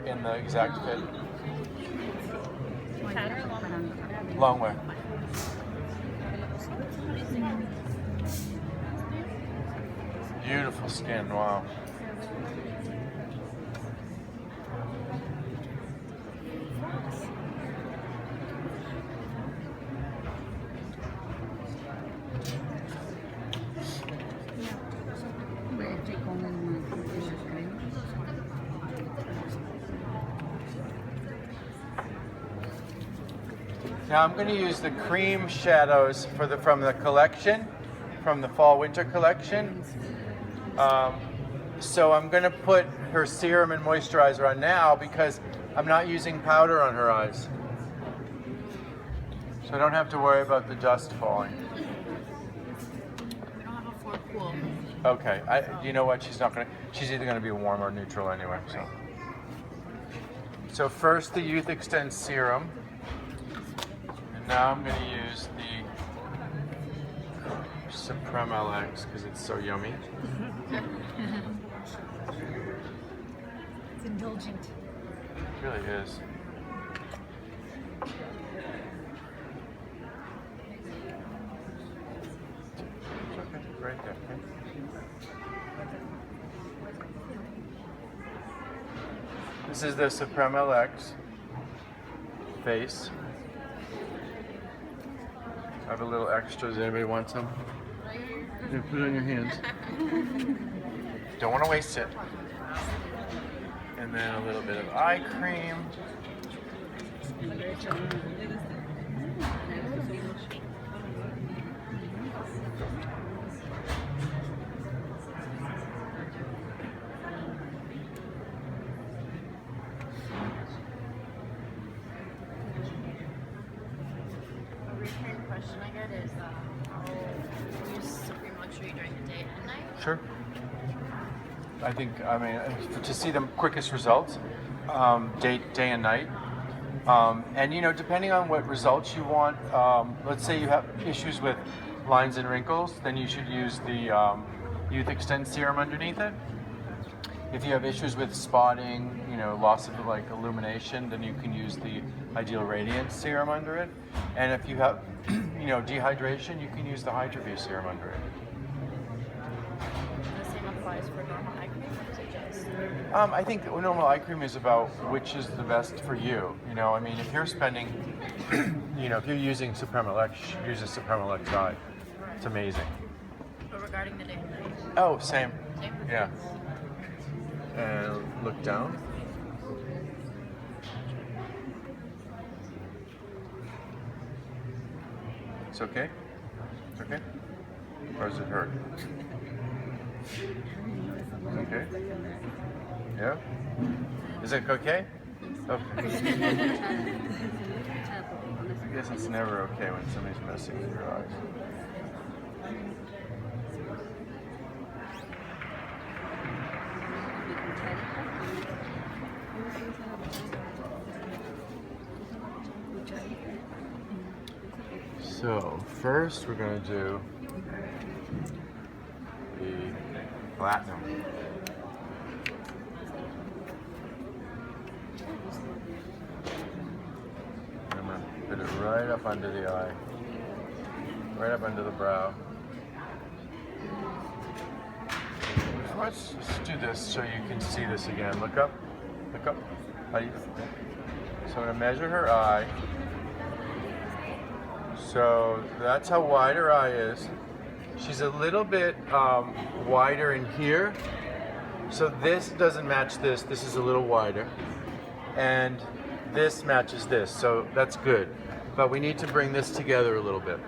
in the exact fit? Shorter or long? Long way. Beautiful skin, wow. Now I'm going to use the cream shadows from the collection, from the fall-winter collection. So I'm going to put her serum and moisturizer on now because I'm not using powder on her eyes. So I don't have to worry about the dust falling. We don't have a floor pool. Okay, you know what? She's either going to be warm or neutral anyway. So first the Youth Extend serum. And now I'm going to use the Supreme LX because it's so yummy. It's indulgent. It really is. It's okay, right there. Okay. This is the Supreme LX face. I have a little extra. Does anybody want some? Yeah, put it on your hands. Don't want to waste it. And then a little bit of eye cream. A recurring question I get is, I'll use Supreme Luxury during the day and night. Sure. I think, to see the quickest results, day and night. And, depending on what results you want, let's say you have issues with lines and wrinkles, then you should use the Youth Extend serum underneath it. If you have issues with spotting, loss of illumination, then you can use the Ideal Radiance serum under it. And if you have, dehydration, you can use the Hydraview serum under it. The same applies for normal eye cream, or is it just? I think normal eye cream is about which is the best for you. If you're spending, if you're using Supreme LX, use a Supreme LX eye. It's amazing. But regarding the day and night? Oh, same. Same? Yeah. And look down. It's okay? It's okay? Or does it hurt? Okay. Yeah? Is it okay? Okay. I guess it's never okay when somebody's messing with your eyes. So first we're going to do the platinum. I'm going to put it right up under the eye, right up under the brow. Let's do this so you can see this again. Look up, look up. So I'm going to measure her eye. So that's how wide her eye is. She's a little bit wider in here. So this doesn't match this. This is a little wider. And this matches this. So that's good. But we need to bring this together a little bit.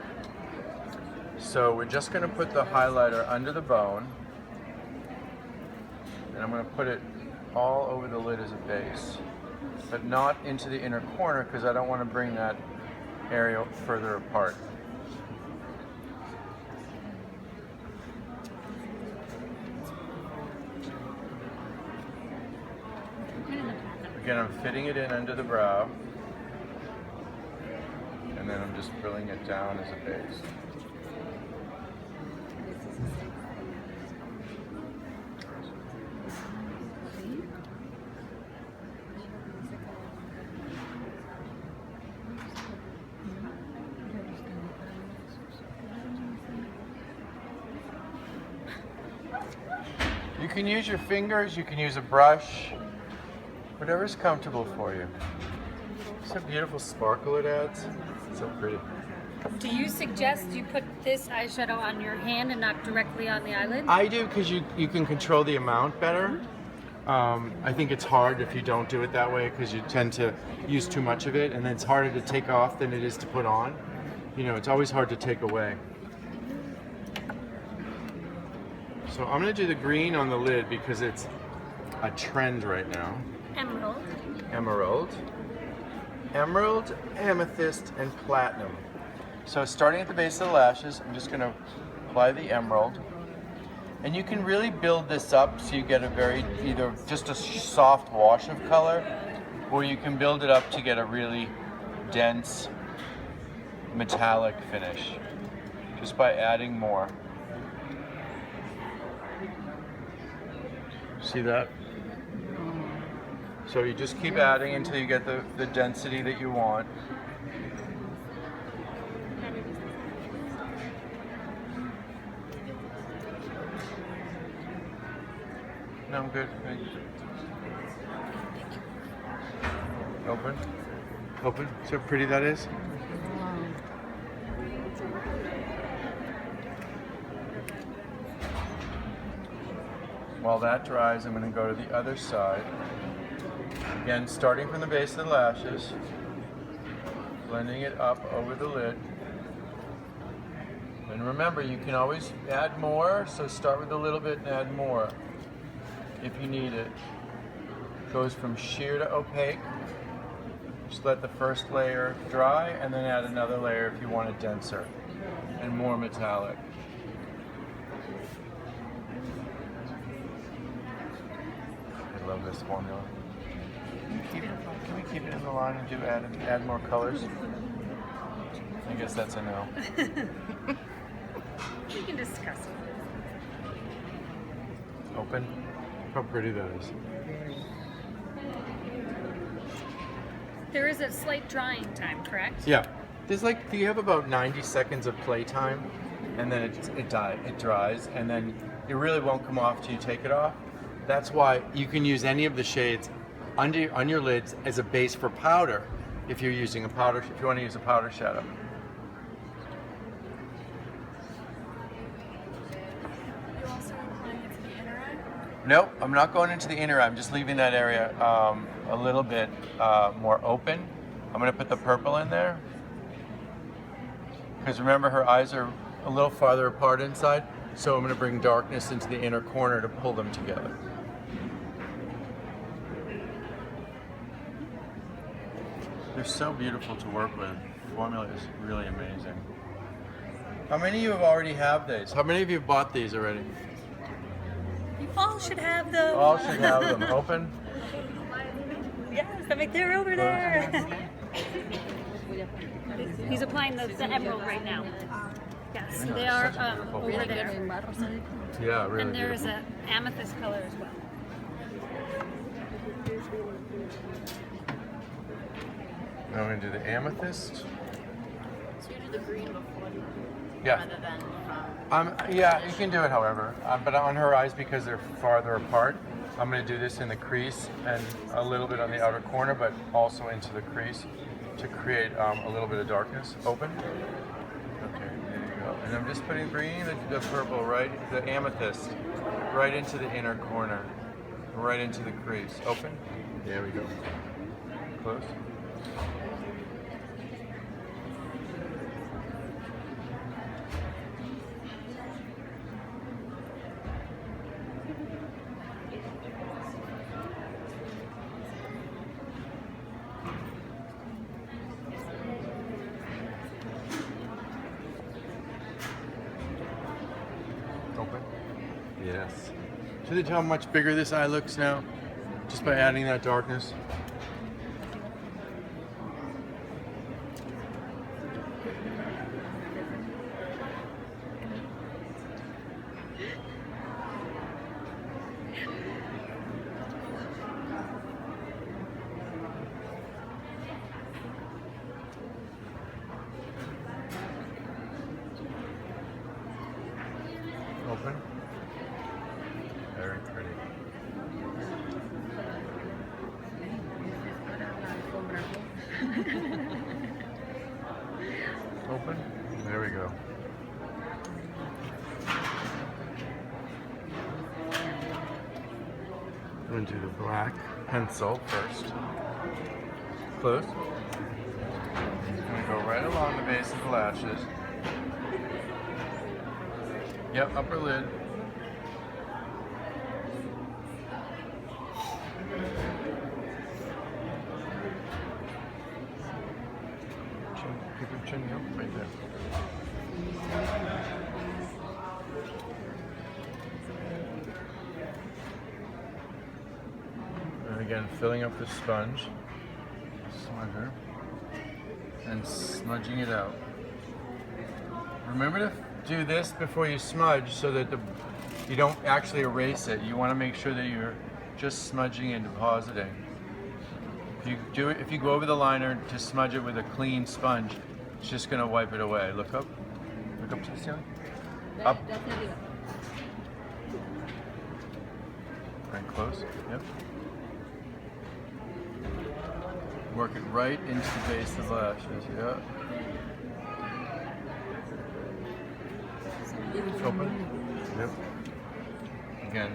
So we're just going to put the highlighter under the bone. And I'm going to put it all over the lid as a base. But not into the inner corner because I don't want to bring that area further apart. Again, I'm fitting it in under the brow, and then I'm just filling it down as a base. can use your fingers, you can use a brush, whatever's comfortable for you. It's a beautiful sparkle it adds. So pretty. Do you suggest you put this eyeshadow on your hand and not directly on the eyelid? I do because you can control the amount better. I think it's hard if you don't do it that way because you tend to use too much of it, and then it's harder to take off than it is to put on. You know, it's always hard to take away. So I'm going to do the green on the lid because it's a trend right now. Emerald. Emerald. Emerald, amethyst, and platinum. So starting at the base of the lashes, I'm just going to apply the emerald. And you can really build this up so you get a very, either just a soft wash of color, or you can build it up to get a really dense metallic finish, just by adding more. See that? So you just keep adding until you get the density that you want. No, I'm good. Open. Open. See how pretty that is? While that dries, I'm going to go to the other side. Again, starting from the base of the lashes, blending it up over the lid. And remember, you can always add more, so start with a little bit and add more if you need it. Goes from sheer to opaque. Just let the first layer dry and then add another layer if you want it denser and more metallic. I love this formula. Can we keep it in the line and add more colors? I guess that's a no. We can discuss it. Open. How pretty that is. There is a slight drying time, correct? Yeah. You have about 90 seconds of play time, and then it dries, and then it really won't come off till you take it off. That's why you can use any of the shades on your lids as a base for powder if you're using if you want to use a powder shadow. You also applying it to the inner eye? Nope, I'm not going into the inner eye. I'm just leaving that area a little bit more open. I'm going to put the purple in there. Because remember, her eyes are a little farther apart inside, so I'm going to bring darkness into the inner corner to pull them together. They're so beautiful to work with. The formula is really amazing. How many of you already have these? How many of you have bought these already? You all should have them. All should have them. Open. Yes, they're over there. He's applying the emerald right now. Yes, they are over there. Yeah, really And there's beautiful. an amethyst color as well. Now I'm going to do the amethyst. So you do the green before Yeah. rather than Yeah, you can do it however. But on her eyes, because they're farther apart, I'm going to do this in the crease and a little bit on the outer corner, but also into the crease to create a little bit of darkness. Open. Okay, there you go. And I'm just bringing the purple the amethyst, right into the inner corner, right into the crease. Open. There we go. Close. Open. Yes. See how much bigger this eye looks now? Just by adding that darkness. Open. Very pretty. Open. There we go. I'm going to do the black pencil first. Close. I'm going to go right along the base of the lashes. Yep, upper lid. Chin, keep your chin, yep, right there. And again, filling up the sponge, smudger, and smudging it out. Remember to do this before you smudge so that you don't actually erase it. You want to make sure that you're just smudging and depositing. If you go over the liner to smudge it with a clean sponge, it's just going to wipe it away. Look up to the ceiling. Up. Definitely. Bring close. Yep. Work it right into the base of the lashes. Yeah. Open. Yep. Again.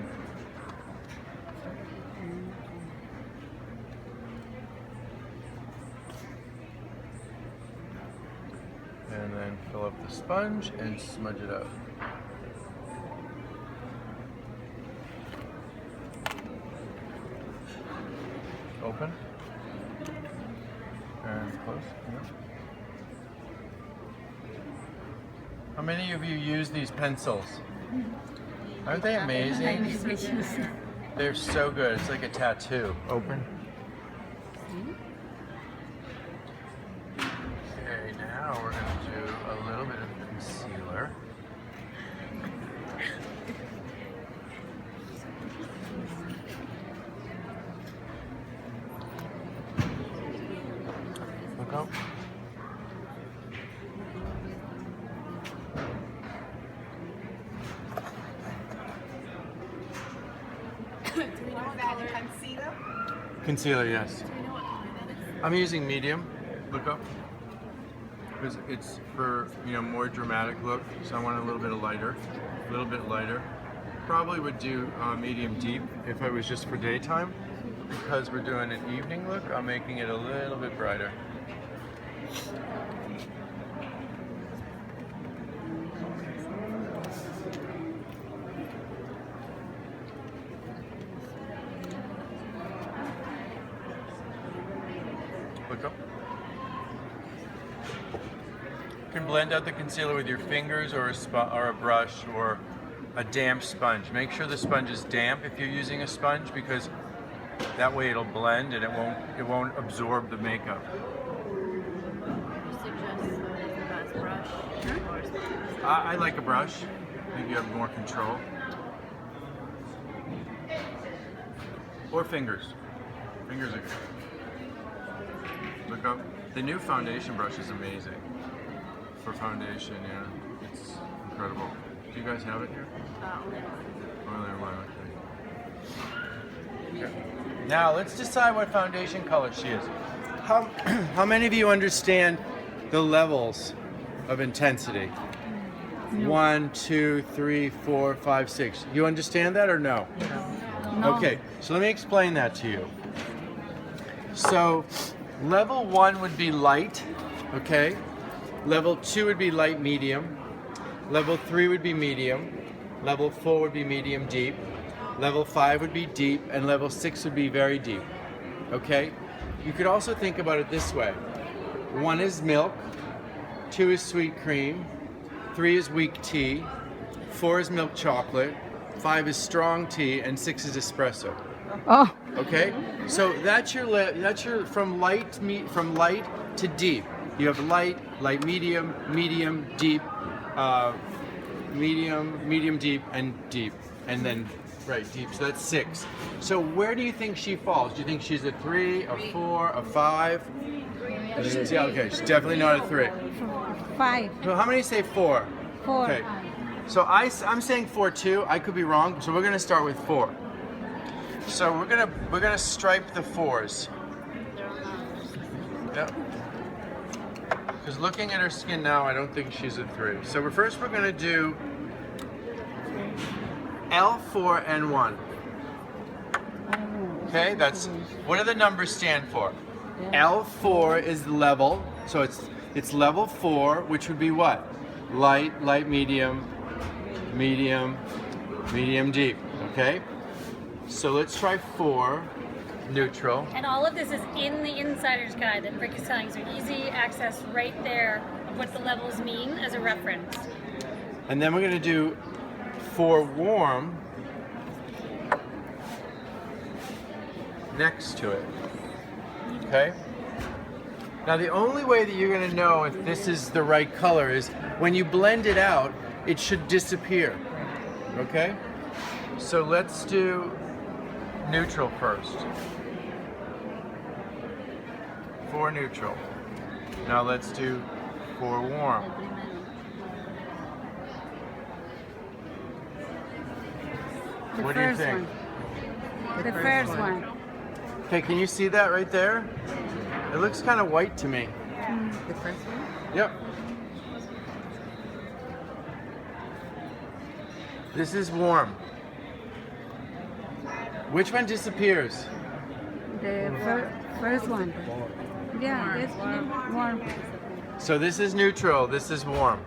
And then fill up the sponge and smudge it out. Open. And close. Yep. How many of you use these pencils? Aren't they amazing? They're so good. It's like a tattoo. Open. Okay, now we're going to do a little bit of concealer. Look up. Concealer, yes. I'm using medium. Look up. Because it's for, more dramatic look. So I want a little bit lighter. A little bit lighter. Probably would do medium deep if it was just for daytime. Because we're doing an evening look, I'm making it a little bit brighter. Look up. You can blend out the concealer with your fingers or a brush or a damp sponge. Make sure the sponge is damp if you're using a sponge, because that way it'll blend and it won't absorb the makeup. You suggest the best brush or sponge? I like a brush. I think you have more control. Or fingers. Fingers are good. Look up. The new foundation brush is amazing. For foundation, yeah. It's incredible. Do you guys have it here? Only one, okay. Now let's decide what foundation color she is. How many of you understand the levels of intensity? 1, 2, 3, 4, 5, 6. You understand that or no? No. Okay, so let me explain that to you. So level 1 would be light, okay? Level 2 would be light medium. Level 3 would be medium. Level 4 would be medium deep. Level 5 would be deep, and level 6 would be very deep, okay? You could also think about it this way. 1 is milk, 2 is sweet cream, 3 is weak tea, 4 is milk chocolate, 5 is strong tea, and 6 is espresso. Oh. Okay, so that's your from light to deep. You have light, medium, medium, deep, medium, deep, and deep, and then deep. So that's 6. So where do you think she falls? Do you think she's a 3, a 4, a 5? Yeah, okay, she's definitely not a 3. 5. So how many say 4? 4. Okay, so I'm saying 4 too. I could be wrong. So we're gonna start with 4. So we're gonna stripe the 4s. Yep. Because looking at her skin now, I don't think she's a 3. So we're going to do L4 and 1. Okay, that's what do the numbers stand for? L4 is level, so it's level 4, which would be what? Light, light, medium, medium, medium, deep. Okay, so let's try 4, neutral. And all of this is in the insider's guide that Rick is telling, so easy access right there of what the levels mean as a reference. And then we're going to do 4 warm next to it. Okay? Now the only way that you're going to know if this is the right color is when you blend it out, it should disappear. Okay? So let's do neutral first. 4 neutral. Now let's do 4 warm. What do you think? The first one. Okay, can you see that right there? It looks kind of white to me. The first one? Yep. This is warm. Which one disappears? The first one. Yeah, this one. Warm. So this is neutral, this is warm.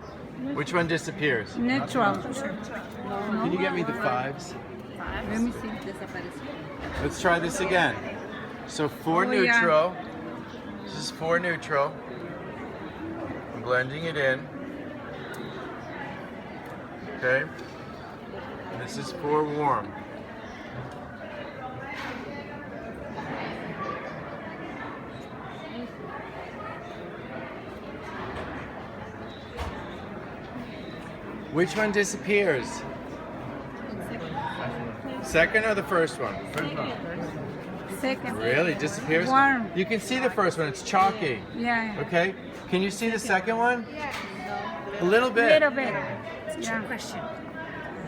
Which one disappears? Neutral. Can you get me the 5s? Let me see. Let's try this again. So 4 Oh, yeah. neutral. This is 4 neutral. I'm blending it in. Okay. This is 4 warm. Which one disappears? Second or the first one? Second. Really? Disappears? Warm. You can see the first one, it's chalky. Yeah. Okay? Can you see the second one? A little bit. Little bit. It's a trick question.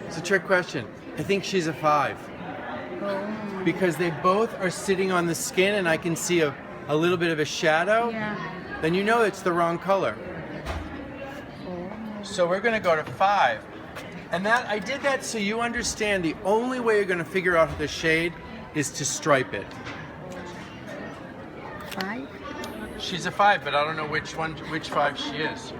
It's a trick question. I think she's a 5. Oh. Because they both are sitting on the skin and I can see a little bit of a shadow. Yeah. Then you know it's the wrong color. So we're going to go to 5. And that I did that so you understand the only way you're going to figure out the shade is to stripe it. 5. She's a 5, but I don't know which 5 she is.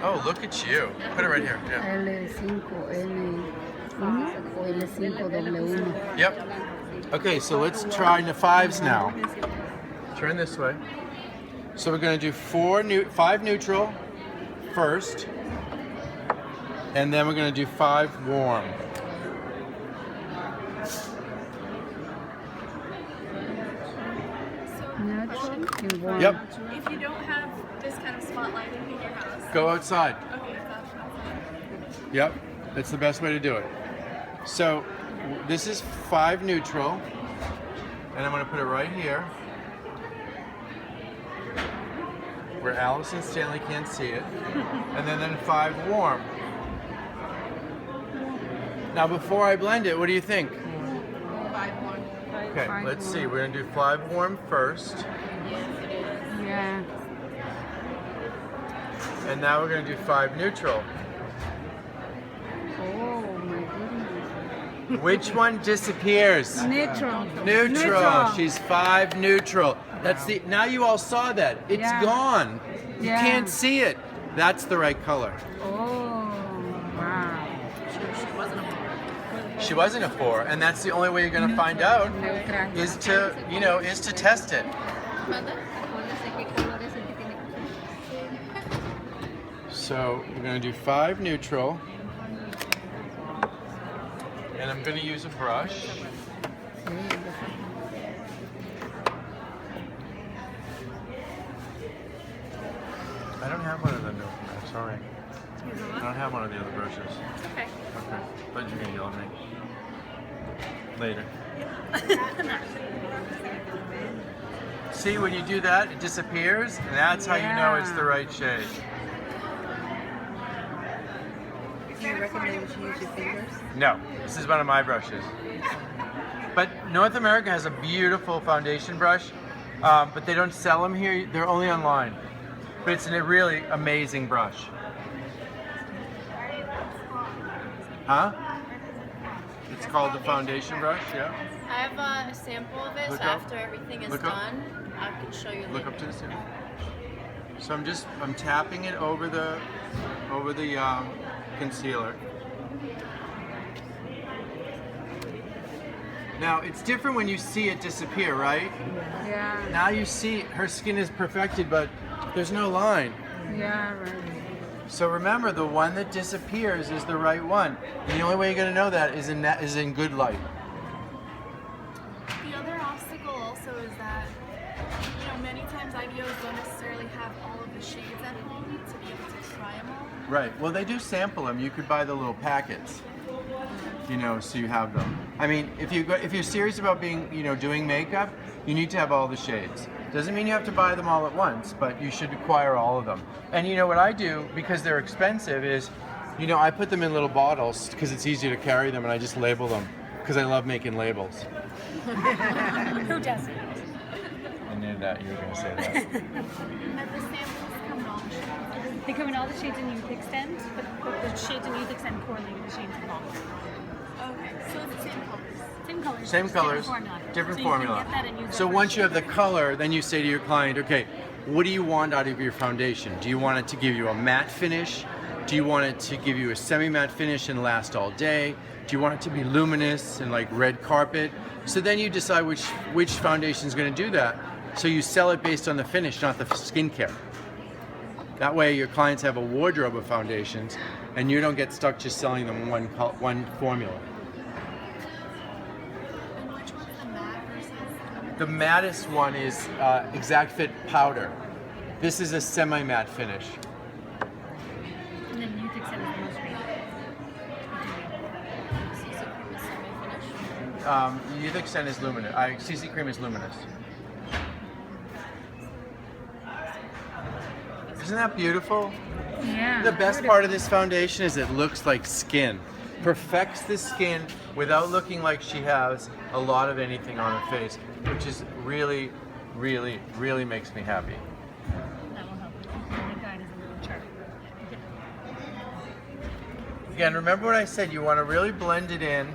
Oh, look at you. Put it right here. Yeah. L5, L1 o L5, W1. Yep. Okay, so let's try the 5s now. Turn this way. So we're going to do 5 neutral first, and then we're going to do 5 warm. Neutral and warm. Yep. If you don't have this kind of spotlighting in your house, Go outside. okay, that's outside. Yep. That's the best way to do it. So this is 5 neutral, and I'm going to put it right here, where Alice and Stanley can't see it, and then 5 warm. Now before I blend it, what do you think? 5 1. Okay, Five let's see. warm. We're gonna do 5 warm first, Yeah. and now we're gonna do 5 neutral. Oh my goodness. Which one disappears? Neutral. Neutral. She's 5 neutral. That's the. Now you all saw that. It's Yeah. gone. You Yeah. can't see it. That's the right color. Oh, wow. She wasn't a 4, and that's the only way you're gonna find out Neutral. is to test it. So we're gonna do 5 neutral, and I'm gonna use a brush. I don't have one of them. No, I'm sorry. I don't have one of the other brushes. Okay. Okay. Thought you were gonna yell at me. Later. See, when you do that, it disappears, and that's how you know it's the right shade. Do you recommend you use your fingers? No, this is one of my brushes. But North America has a beautiful foundation brush, but they don't sell them here. They're only online. But it's a really amazing brush. Huh? It's called the foundation brush, yeah? I have a sample of it, Look so up. after everything is Look up. done, I can show you Look later. up to the ceiling. So I'm tapping it over the concealer. Now it's different when you see it disappear, right? Yeah. Now you see her skin is perfected, but there's no line. Yeah, right. So remember, the one that disappears is the right one. And the only way you're gonna know that is in good light. The other obstacle also is that, many times IBOs don't necessarily have all of the shades at home to be able to try them all. Right. Well, they do sample them. You could buy the little packets. So you have them. I mean, if you're serious about being, doing makeup, you need to have all the shades. Doesn't mean you have to buy them all at once, but you should acquire all of them. And what I do, because they're expensive, is, I put them in little bottles because it's easier to carry them, and I just label them because I love making labels. Who doesn't? I knew that you were going to say that. And the samples come in all the shades. They come in all the shades in youth extent, but the shades in youth extent correlate with the shades in long. Okay, so it's the same colors. Same colors. Same just colors, different formula. different So formula. You can get that and use So that once for you have the color, then you say to your client, okay, what do you want out of your foundation? Do you want it to give you a matte finish? Do you want it to give you a semi-matte finish and last all day? Do you want it to be luminous and like red carpet? So then you decide which foundation is going to do that. So you sell it based on the finish, not the skincare. That way your clients have a wardrobe of foundations and you don't get stuck just selling them one formula. And which one's the matte versus The mattest one is Exact Fit Powder. This is a semi-matte finish. And then youth extent is the most rated. CC cream is semi-finished. Youth Extend is luminous. CC Cream is luminous. Isn't that beautiful? Yeah. The best part of this foundation is it looks like skin. Perfects the skin without looking like she has a lot of anything on her face, which is really, really, really makes me happy. That will help. And the guide is a little chart. Again, remember what I said, you want to really blend it in.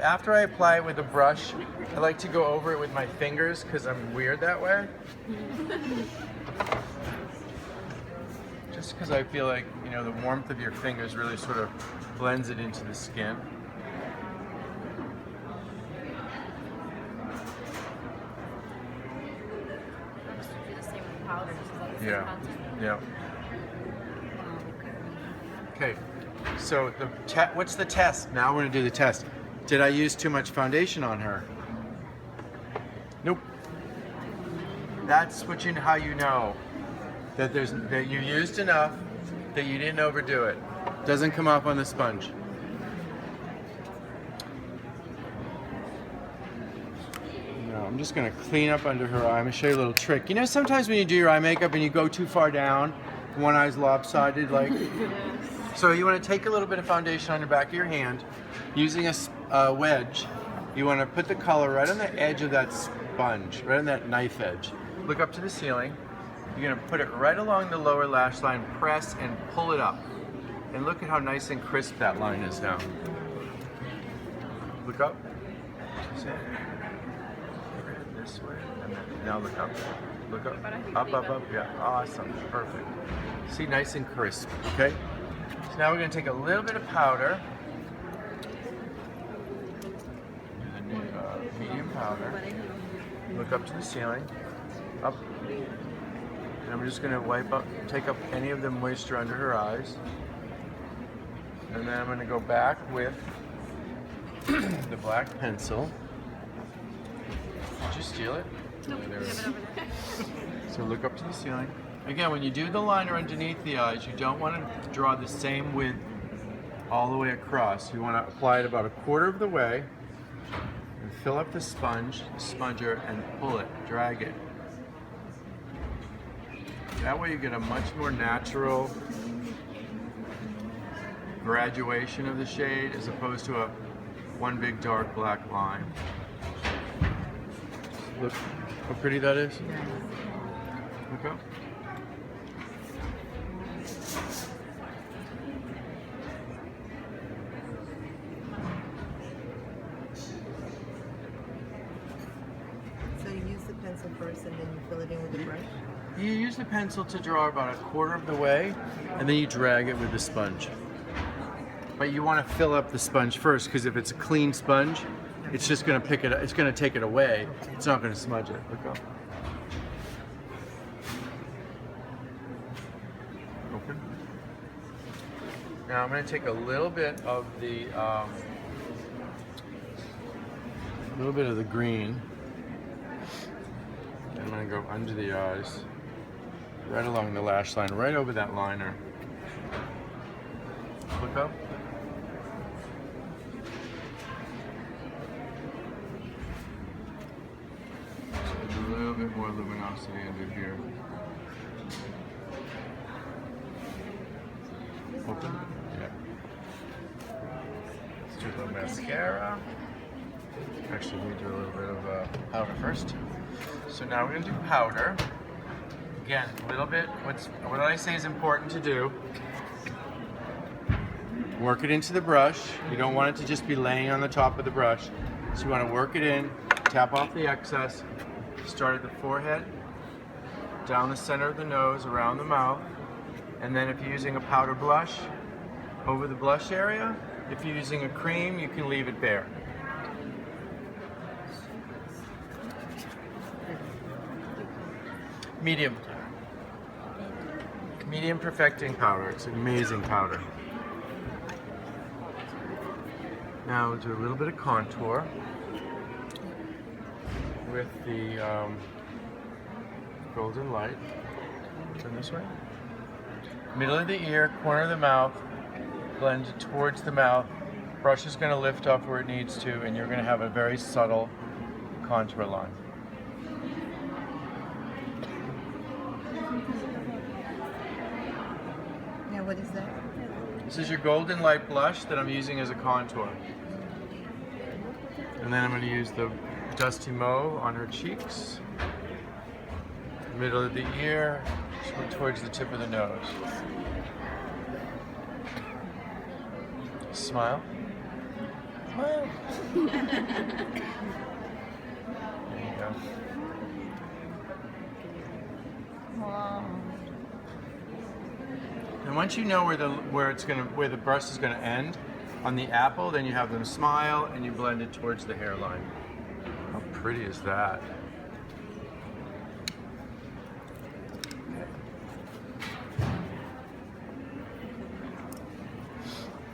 After I apply it with a brush, I like to go over it with my fingers because I'm weird that way. Just because I feel like, the warmth of your fingers really sort of blends it into the skin. This would be the same with powders. Is that the same Yeah. concept? Yeah. Okay. So what's the test? Now we're gonna do the test. Did I use too much foundation on her? Nope. That's how you know that you used enough, that you didn't overdo it. Doesn't come off on the sponge. No, I'm just gonna clean up under her eye. I'm gonna show you a little trick. Sometimes when you do your eye makeup and you go too far down, one eye's lopsided, like. So you want to take a little bit of foundation on the back of your hand, using a wedge. You want to put the color right on the edge of that sponge, right on that knife edge. Look up to the ceiling. You're going to put it right along the lower lash line, press and pull it up. And look at how nice and crisp that line is now. Look up. This way. And then now look up. Look up. Up. Yeah. Awesome. Perfect. See, nice and crisp. Okay? So now we're going to take a little bit of powder. Do the medium powder. Look up to the ceiling. Up. And I'm just going to take up any of the moisture under her eyes. And then I'm going to go back with the black pencil. Did you steal it? Nope, There we it have is. it over there. So look up to the ceiling. Again, when you do the liner underneath the eyes, you don't want to draw the same width all the way across. You want to apply it about a quarter of the way and fill up the sponger, and pull it, drag it. That way you get a much more natural graduation of the shade as opposed to one big dark black line. Look how pretty that is. Look up. So you use the pencil first and then you fill it in with the brush? You use the pencil to draw about a quarter of the way, and then you drag it with the sponge. But you want to fill up the sponge first, because if it's a clean sponge, it's just going to pick it. It's going to take it away. It's not going to smudge it. Look up. Open. Now I'm going to take a little bit of the green. And I'm going to go under the eyes, right along the lash line, right over that liner. Look up. A little bit more luminosity under here. Open. Yeah. Let's do a little mascara. Actually, we do a little bit of powder first. So now we're going to do powder. Again, a little bit. What I say is important to do. Work it into the brush. You don't want it to just be laying on the top of the brush. So you want to work it in, tap off the excess, start at the forehead, down the center of the nose, around the mouth, and then if you're using a powder blush, over the blush area. If you're using a cream, you can leave it bare. Medium. Medium perfecting powder. It's amazing powder. Now we'll do a little bit of contour with the golden light. Turn this way. Middle of the ear, corner of the mouth, blend towards the mouth. Brush is going to lift off where it needs to, and you're going to have a very subtle contour line. Now what is that? This is your golden light blush that I'm using as a contour. And then I'm going to use the Dusty Mauve on her cheeks, middle of the ear, towards the tip of the nose. Smile. Smile. There you go. And once you know where the brush is gonna end on the apple, then you have them smile and you blend it towards the hairline. How pretty is that?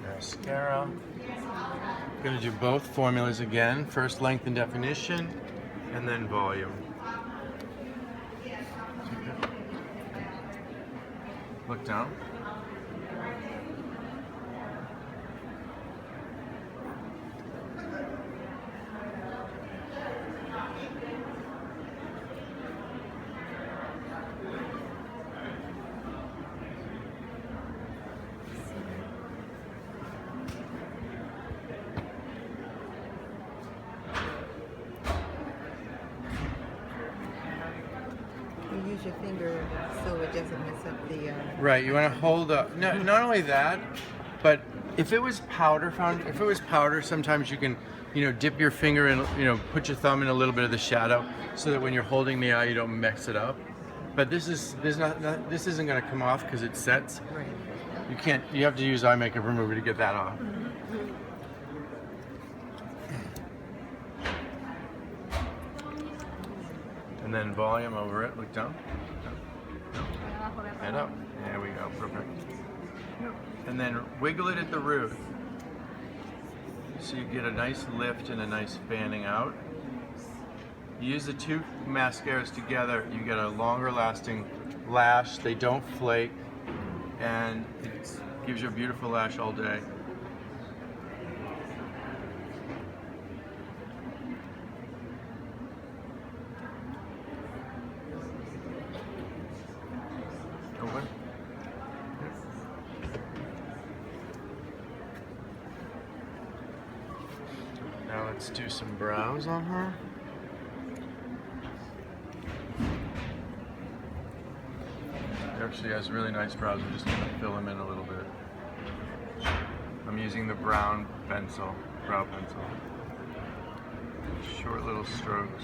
Mascara. I'm gonna do both formulas again. First length and definition, and then volume. Look down. You use your finger so it doesn't mess up the... Right, you want to hold up. No, not only that, but if it was powder, sometimes you can, dip your finger and, put your thumb in a little bit of the shadow, so that when you're holding the eye, you don't mix it up. But this isn't going to come off because it sets. Right. You have to use eye makeup remover to get that off. And then volume over it. Look down. Head up. There we go. Perfect. And then wiggle it at the root. So you get a nice lift and a nice fanning out. You use the two mascaras together, you get a longer lasting lash. They don't flake. And it gives you a beautiful lash all day. Open. Now let's do some brows on her. actually has really nice brows. I'm just gonna fill them in a little bit. I'm using the brown pencil, brow pencil. Short little strokes.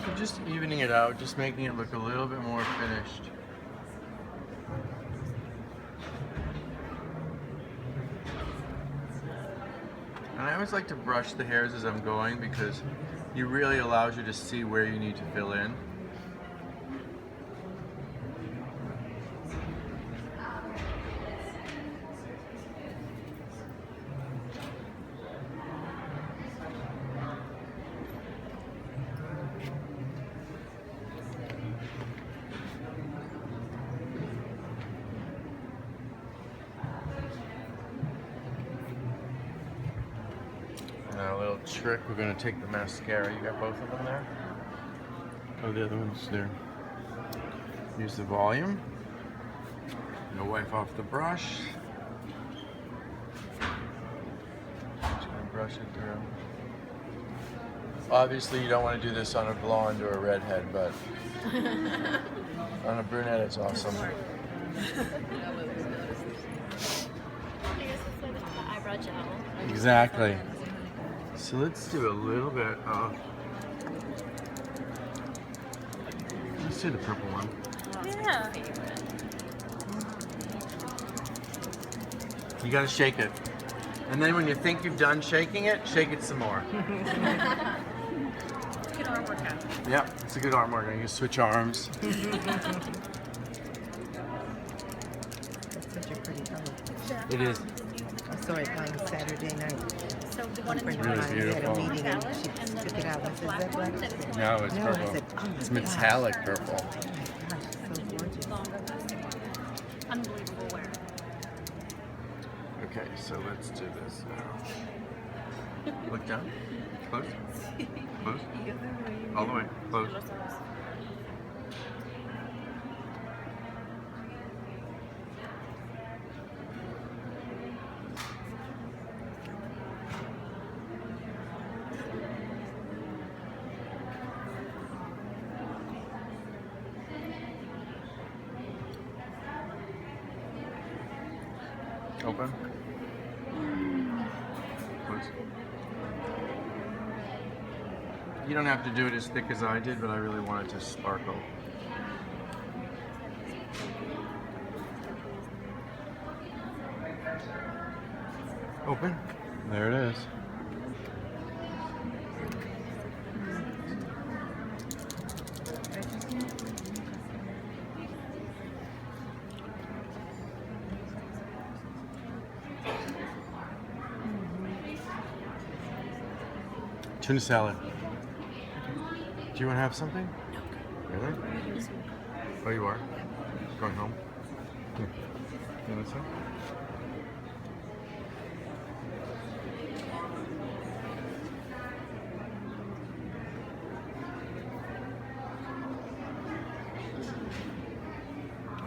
So just evening it out, just making it look a little bit more finished. And I always like to brush the hairs as I'm going because it really allows you to see where you need to fill in. Now a little trick, we're going to take the mascara. You got both of them there? Oh, the other one's there. Use the volume. You'll wipe off the brush. Just going to brush it through. Obviously you don't want to do this on a blonde or a redhead, but on a brunette it's awesome. I guess it's like the eyebrow gel. Exactly. So let's do a little bit of, let's do the purple one. Yeah. You gotta shake it. And then when you think you've done shaking it, shake it some more. Good arm workout. Yep, it's a good arm workout. You can switch arms. That's such a pretty color. It is. I saw it on Saturday night. So the One one in friend the of Really mine had a beautiful. meeting and Palette, she and then took it out. I the said, black is that one black? that is No, it's No, purple. I said, oh my It's gosh. metallic purple. Oh my gosh, so gorgeous. longer. Unbelievable wear. Okay, so let's do this now. Look down. Close. Close. All the way. Close. Open. Close. You don't have to do it as thick as I did, but I really want it to sparkle. Open. There it is. Tuna salad. Do you want to have something? No. Really? Oh, you are? Going home? Here. You want some?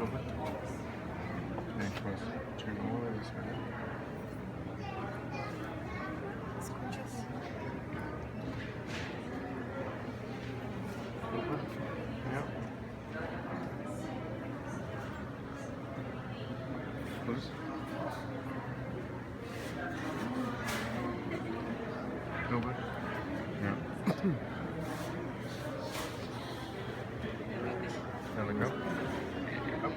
Open. Okay, close. Turn all the way this way. Open. Yep. Close. Open. Yep. Now let go. Up.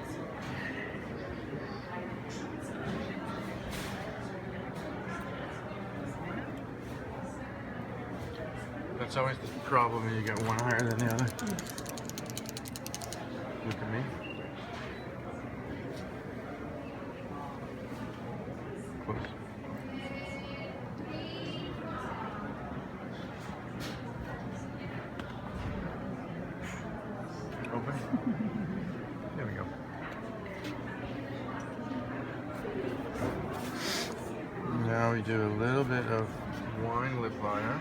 That's always the problem when you get one higher than the other. Look at me. Close. Open. There we go. Now we do a little bit of wine lip liner.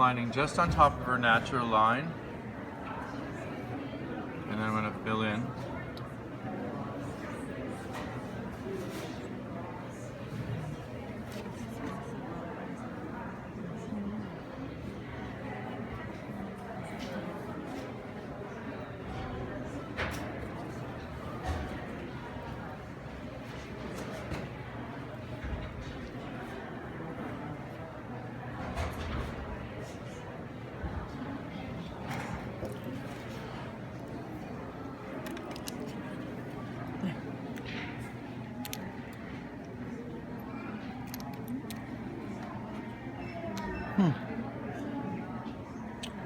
lining just on top of her natural line. And then I'm going to fill in.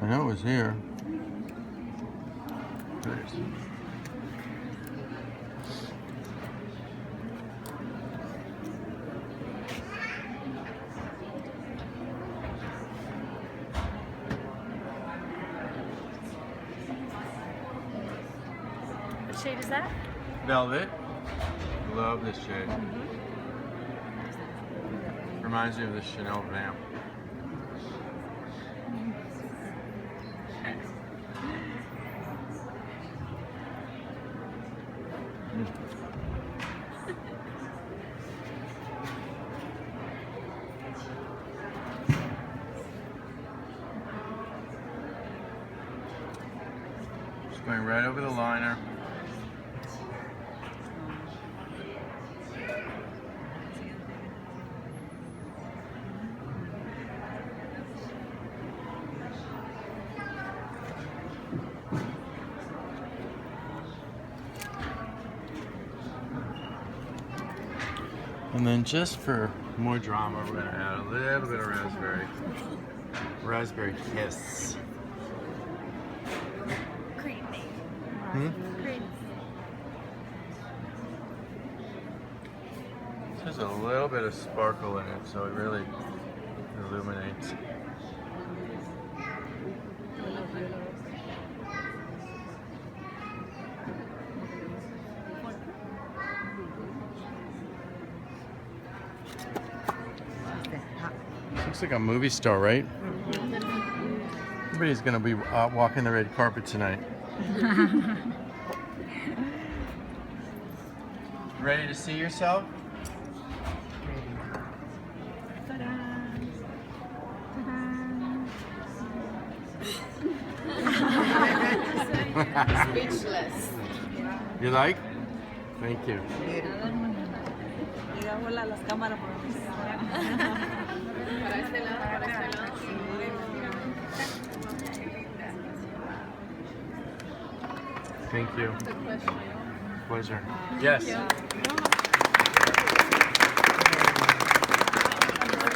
I know it was here. There it is. What shade is that? Velvet. Love this shade. Reminds me of the Chanel vamp. Just going right over the liner. And then just for more drama, we're going to add a little bit of raspberry. Raspberry kiss. Creamy. Hmm? Creamy. There's a little bit of sparkle in it, so it really illuminates. Looks like a movie star, right? Everybody's gonna be walking the red carpet tonight. Ready to see yourself? Speechless. You like? Thank you. Thank you. Pleasure. Yes.